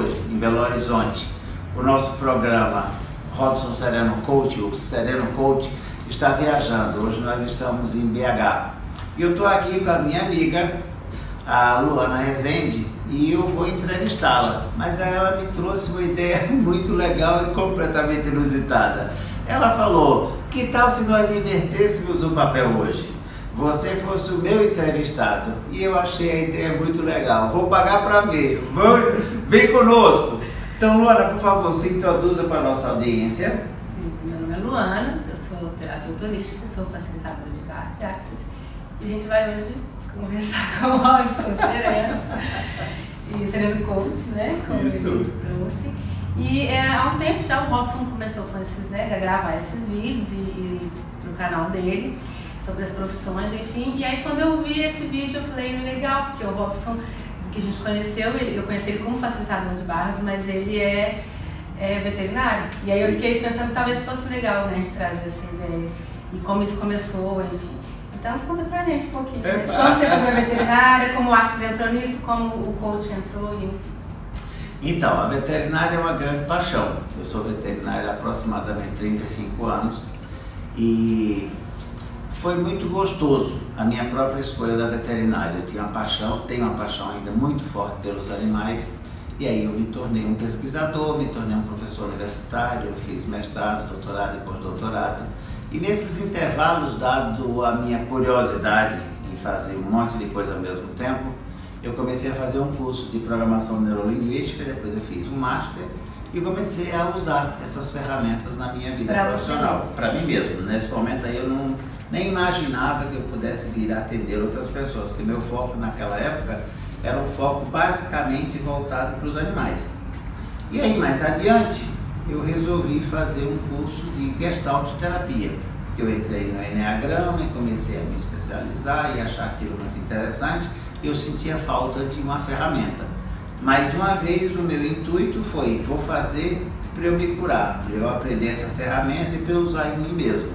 hoje, em Belo Horizonte. O nosso programa Robson Sereno Coach, o Sereno Coach, está viajando. Hoje nós estamos em BH. E eu estou aqui com a minha amiga, a Luana Rezende, e eu vou entrevistá-la. Mas ela me trouxe uma ideia muito legal e completamente inusitada. Ela falou, que tal se nós invertêssemos o papel hoje? Você fosse o meu entrevistado. E eu achei a ideia muito legal. Vou pagar para ver. Vem conosco. Então, Luana, por favor, se introduza para a nossa audiência. Meu nome é Luana, eu sou terapeuta holística, sou facilitadora de Bart Access. E a gente vai hoje conversar com o Robson Sereno, e Sereno Coach, né? Como ele trouxe. E há um tempo já o Robson começou com esses, né, a gravar esses vídeos e no canal dele, sobre as profissões, enfim. E aí quando eu vi esse vídeo eu falei, legal, porque o Robson, que a gente conheceu, eu conheci ele como facilitador de barras, mas ele é veterinário. E aí eu fiquei pensando, talvez fosse legal, né, a gente trazer essa ideia. E como isso começou, enfim. Então conta pra gente um pouquinho, né? Como você foi pra veterinária, como o Access entrou nisso, como o coach entrou, enfim. Então, a veterinária é uma grande paixão. Eu sou veterinário há aproximadamente 35 anos e foi muito gostoso a minha própria escolha da veterinária. Eu tinha uma paixão, tenho uma paixão ainda muito forte pelos animais, e aí eu me tornei um pesquisador, me tornei um professor universitário, eu fiz mestrado, doutorado e pós-doutorado. E nesses intervalos, dado a minha curiosidade em fazer um monte de coisa ao mesmo tempo, eu comecei a fazer um curso de programação neurolinguística, depois eu fiz um master e comecei a usar essas ferramentas na minha vida profissional, para mim mesmo. Nesse momento aí eu nem imaginava que eu pudesse vir a atender outras pessoas, porque meu foco naquela época era um foco basicamente voltado para os animais. E aí mais adiante eu resolvi fazer um curso de Gestalt terapia, porque eu entrei no Enneagrama e comecei a me especializar e achar aquilo muito interessante. Eu sentia falta de uma ferramenta. Mais uma vez o meu intuito foi, vou fazer para eu me curar, para eu aprender essa ferramenta e para eu usar em mim mesmo.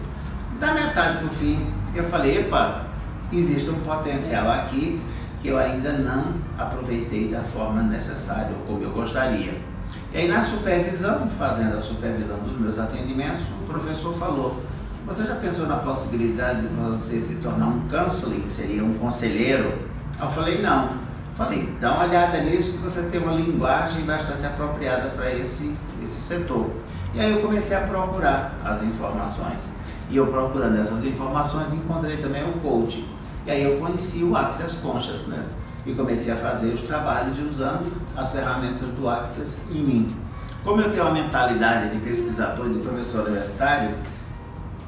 Da metade para o fim, eu falei, epa, existe um potencial aqui que eu ainda não aproveitei da forma necessária ou como eu gostaria. E aí na supervisão, fazendo a supervisão dos meus atendimentos, o professor falou, você já pensou na possibilidade de você se tornar um counseling, que seria um conselheiro? Eu falei, não. Falei, dá uma olhada nisso que você tem uma linguagem bastante apropriada para esse setor. E aí eu comecei a procurar as informações. E eu procurando essas informações encontrei também o coaching. E aí eu conheci o Access Consciousness e comecei a fazer os trabalhos usando as ferramentas do Access em mim. Como eu tenho uma mentalidade de pesquisador, de professor universitário,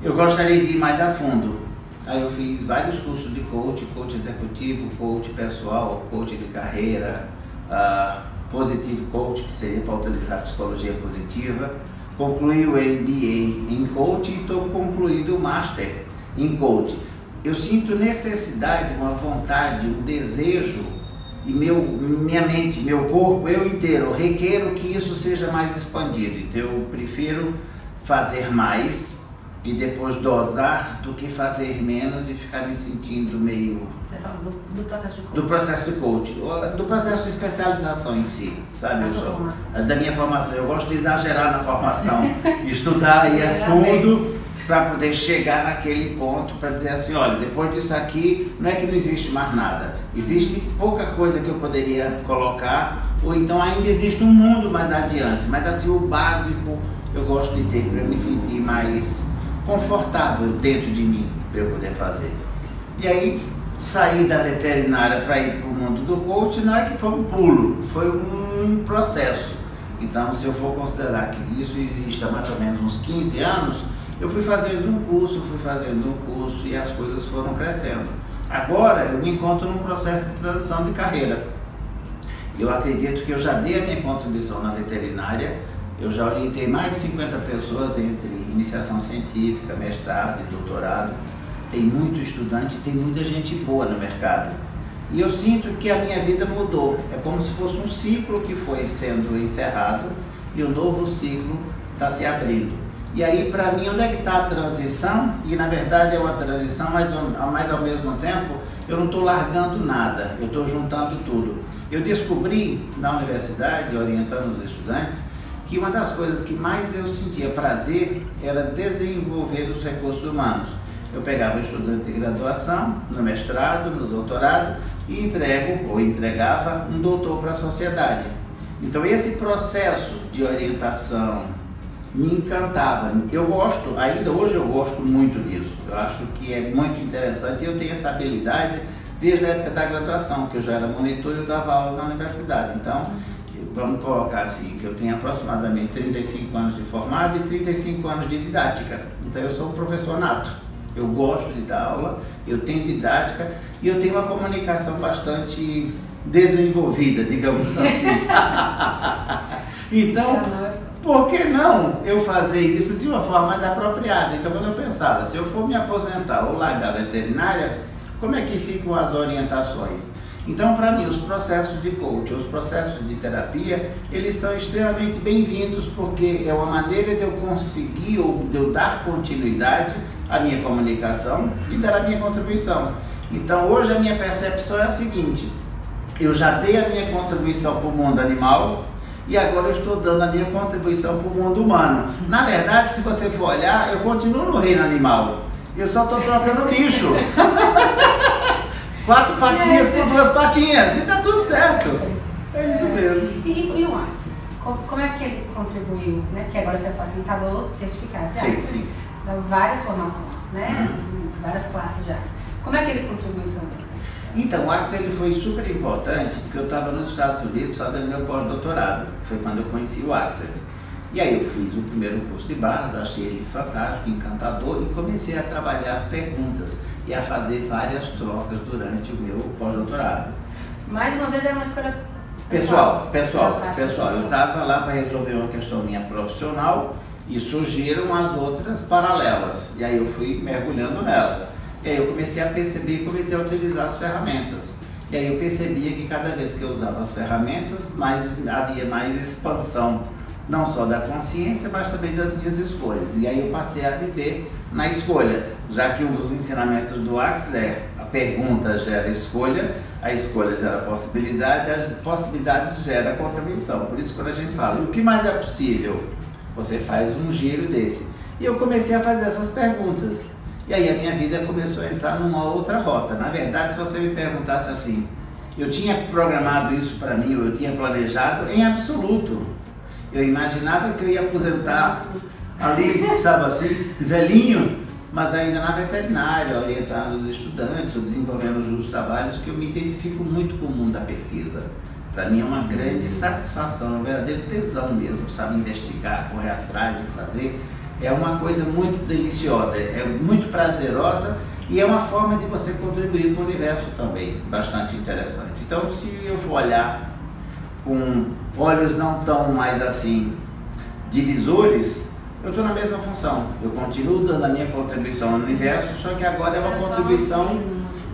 eu gostaria de ir mais a fundo. Aí eu fiz vários cursos de coach, coach executivo, coach pessoal, coach de carreira, positive coach, que seria para utilizar a psicologia positiva. Concluí o MBA em coach e estou concluindo o Master em coach. Eu sinto necessidade, uma vontade, um desejo, e minha mente, meu corpo, eu inteiro, requero que isso seja mais expandido. Então eu prefiro fazer mais e depois dosar do que fazer menos e ficar me sentindo meio... Você fala do processo de coach? Do processo de coach, do processo de especialização em si, sabe? Da minha formação. Eu gosto de exagerar na formação, estudar e a fundo para poder chegar naquele ponto para dizer assim, olha, depois disso aqui não é que não existe mais nada, existe pouca coisa que eu poderia colocar, ou então ainda existe um mundo mais adiante, mas assim o básico eu gosto de ter para me sentir mais confortável dentro de mim para eu poder fazer. E aí sair da veterinária para ir para o mundo do coach não é que foi um pulo, foi um processo. Então se eu for considerar que isso existe há mais ou menos uns 15 anos, eu fui fazendo um curso e as coisas foram crescendo. Agora eu me encontro num processo de transição de carreira. Eu acredito que eu já dei a minha contribuição na veterinária. Eu já orientei mais de 50 pessoas entre iniciação científica, mestrado e doutorado. Tem muito estudante, tem muita gente boa no mercado. E eu sinto que a minha vida mudou. É como se fosse um ciclo que foi sendo encerrado e um novo ciclo está se abrindo. E aí, para mim, onde é que está a transição? E na verdade é uma transição, mas ao mesmo tempo eu não estou largando nada, eu estou juntando tudo. Eu descobri na universidade, orientando os estudantes, que uma das coisas que mais eu sentia prazer era desenvolver os recursos humanos. Eu pegava um estudante de graduação, no mestrado, no doutorado, e entregava um doutor para a sociedade. Então esse processo de orientação me encantava. Eu gosto, ainda hoje eu gosto muito disso. Eu acho que é muito interessante e eu tenho essa habilidade desde a época da graduação, que eu já era monitor e eu dava aula na universidade. Então, vamos colocar assim, que eu tenho aproximadamente 35 anos de formado e 35 anos de didática. Então eu sou um professor nato. Eu gosto de dar aula, eu tenho didática e eu tenho uma comunicação bastante desenvolvida, digamos assim. Então, por que não eu fazer isso de uma forma mais apropriada? Então, quando eu pensava, se eu for me aposentar ou largar a veterinária, como é que ficam as orientações? Então, para mim, os processos de coaching, os processos de terapia, eles são extremamente bem-vindos porque é uma maneira de eu conseguir ou de eu dar continuidade à minha comunicação e dar a minha contribuição. Então, hoje a minha percepção é a seguinte: eu já dei a minha contribuição para o mundo animal e agora eu estou dando a minha contribuição para o mundo humano. Na verdade, se você for olhar, eu continuo no reino animal. Eu só estou trocando bicho. 4 patinhas por 2 patinhas. E está tudo certo. É isso mesmo. E o Axis? Como é que ele contribuiu? Né? Porque agora você é facilitador certificado de Axis. Sim. Dá várias formações, né? Várias classes de Axis. Como é que ele contribuiu também? Então, o Axis ele foi super importante porque eu estava nos Estados Unidos fazendo meu pós-doutorado. Foi quando eu conheci o Axis. E aí eu fiz o primeiro curso de base, achei ele fantástico, encantador e comecei a trabalhar as perguntas e a fazer várias trocas durante o meu pós-doutorado. Mais uma vez era uma escolha pessoal. Eu estava lá para resolver uma questão minha profissional e surgiram as outras paralelas. E aí eu fui mergulhando nelas. E aí eu comecei a perceber e comecei a utilizar as ferramentas. E aí eu percebia que cada vez que eu usava as ferramentas, havia mais expansão, não só da consciência, mas também das minhas escolhas. E aí eu passei a viver na escolha, já que um dos ensinamentos do Axis é: a pergunta gera escolha, a escolha gera possibilidade, as possibilidades geram contribuição. Por isso, quando a gente fala, o que mais é possível? Você faz um giro desse. E eu comecei a fazer essas perguntas. E aí a minha vida começou a entrar numa outra rota. Na verdade, se você me perguntasse assim, eu tinha programado isso para mim, ou eu tinha planejado, em absoluto. Eu imaginava que eu ia aposentar ali, sabe assim, velhinho, mas ainda na veterinária, orientando os estudantes, ou desenvolvendo os trabalhos, que eu me identifico muito com o mundo da pesquisa. Para mim é uma grande satisfação, um verdadeiro tesão mesmo, sabe, investigar, correr atrás e fazer. É uma coisa muito deliciosa, é muito prazerosa e é uma forma de você contribuir para o universo também, bastante interessante. Então, se eu for olhar com olhos não tão mais assim divisores, eu estou na mesma função. Eu continuo dando a minha contribuição no universo, só que agora é uma contribuição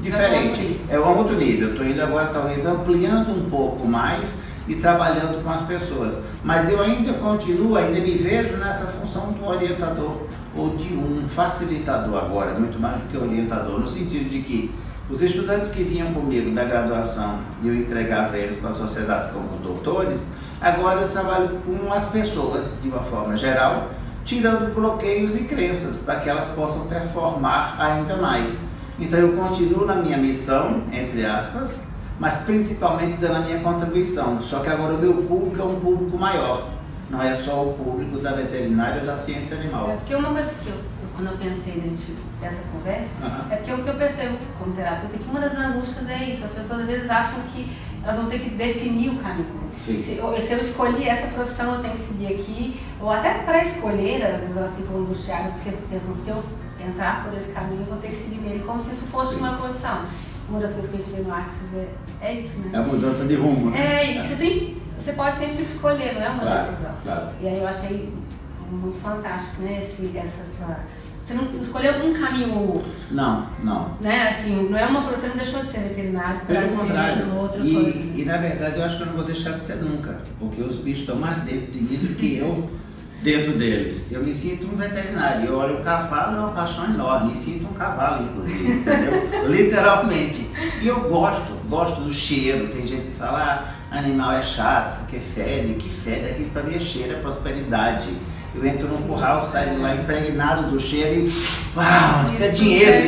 diferente. É um outro nível. Eu estou indo agora talvez ampliando um pouco mais e trabalhando com as pessoas. Mas eu ainda continuo, ainda me vejo nessa função do orientador ou de um facilitador agora, muito mais do que orientador, no sentido de que os estudantes que vinham comigo da graduação e eu entregava eles para a sociedade como doutores, agora eu trabalho com as pessoas de uma forma geral, tirando bloqueios e crenças para que elas possam performar ainda mais. Então eu continuo na minha missão, entre aspas, mas principalmente dando a minha contribuição. Só que agora o meu público é um público maior, não é só o público da veterinária ou da ciência animal. É porque uma coisa que quando eu pensei dessa conversa, é porque o que eu percebo como terapeuta é que uma das angústias é isso: as pessoas às vezes acham que elas vão ter que definir o caminho. Se eu escolhi essa profissão, eu tenho que seguir aqui, ou até para escolher, às vezes elas ficam angustiadas porque pensam, se eu entrar por esse caminho, eu vou ter que seguir nele, como se isso fosse uma condição. Uma das coisas que a gente vê no Axis é isso, né? É a mudança de rumo, né? E você pode sempre escolher, não é uma decisão. Claro. E aí eu achei muito fantástico, né? Você não escolheu um caminho ou outro. Não. Né? Assim, não é você não deixou de ser veterinário para ser outra coisa. E na verdade eu acho que eu não vou deixar de ser nunca, porque os bichos estão mais dentro de mim do que eu. dentro deles. Eu me sinto um veterinário. Eu olho o cavalo, é uma paixão enorme. Me sinto um cavalo, inclusive, entendeu? Literalmente. E eu gosto do cheiro. Tem gente que fala, animal é chato, porque fede. Que fede? Aquilo para mim é cheiro, é prosperidade. Eu entro num curral, saio de lá impregnado do cheiro e uau, isso é dinheiro,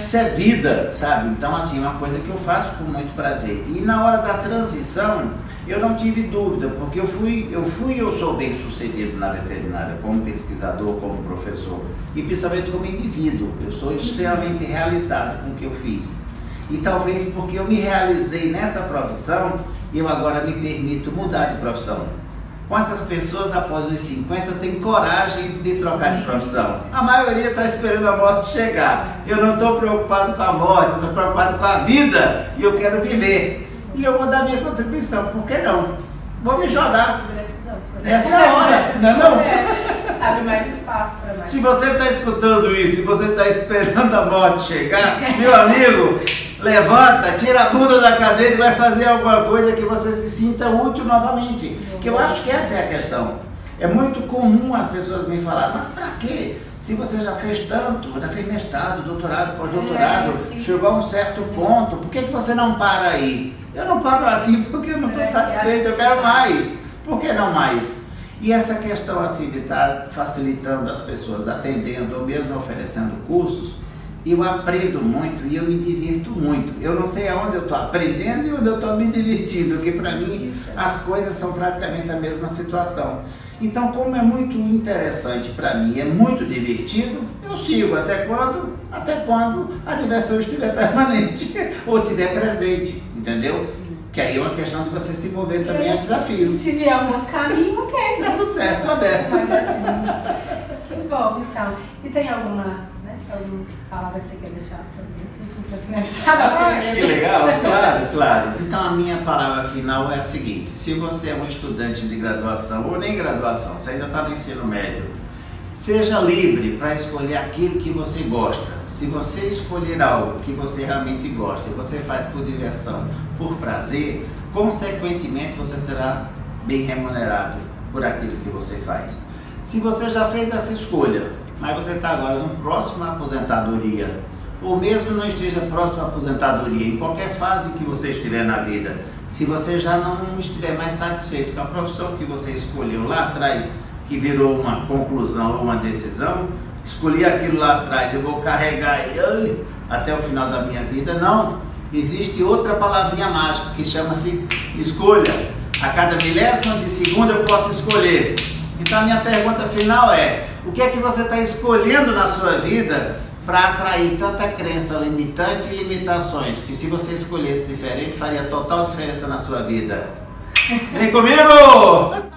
isso é vida, sabe? Então, assim, é uma coisa que eu faço com muito prazer. E na hora da transição, eu não tive dúvida, porque eu sou bem sucedido na veterinária, como pesquisador, como professor, e principalmente como indivíduo. Eu sou extremamente realizado com o que eu fiz. E talvez porque eu me realizei nessa profissão, eu agora me permito mudar de profissão. Quantas pessoas após os 50 têm coragem de trocar de profissão? A maioria está esperando a morte chegar. Eu não estou preocupado com a morte, eu estou preocupado com a vida e eu quero viver. E eu vou dar minha contribuição, por que não? Vou me jogar. Essa é a hora, não é não? Abre mais espaço para mais. Se você está escutando isso, se você está esperando a morte chegar, meu amigo, levanta, tira a bunda da cadeira e vai fazer alguma coisa que você se sinta útil novamente. Que eu acho que essa é a questão. É muito comum as pessoas me falarem, mas para quê? Se você já fez tanto, já fez mestrado, doutorado, pós-doutorado, chegou a um certo ponto, por que você não para aí? Eu não paro aqui porque eu não estou satisfeito, eu quero mais. Por que não mais? E essa questão assim de estar facilitando as pessoas, atendendo ou mesmo oferecendo cursos, eu aprendo muito e eu me divirto muito. Eu não sei aonde eu estou aprendendo e onde eu estou me divertindo, porque para mim as coisas são praticamente a mesma situação. Então, como é muito interessante para mim, é muito divertido, eu sigo até quando a diversão estiver permanente ou estiver presente, entendeu? Que aí é uma questão de você se mover também a desafio. Se vier um outro caminho, ok. Tá tudo certo, tá aberto. Mas assim, que bom, então. E tem alguma palavra que você quer deixar pra gente, para finalizar? Que legal, claro. Então a minha palavra final é a seguinte: se você é um estudante de graduação ou nem graduação, você ainda está no ensino médio, seja livre para escolher aquilo que você gosta. Se você escolher algo que você realmente gosta e você faz por diversão, por prazer, consequentemente você será bem remunerado por aquilo que você faz. Se você já fez essa escolha, mas você está agora no próximo à aposentadoria, ou mesmo não esteja próximo à aposentadoria, em qualquer fase que você estiver na vida, se você já não estiver mais satisfeito com a profissão que você escolheu lá atrás, que virou uma conclusão ou uma decisão, escolhi aquilo lá atrás, eu vou carregar até o final da minha vida, não. Existe outra palavrinha mágica que chama-se escolha. A cada milésima de segundo eu posso escolher. Então a minha pergunta final é: o que é que você está escolhendo na sua vida para atrair tanta crença limitante e limitações, que se você escolhesse diferente faria total diferença na sua vida? Vem comigo!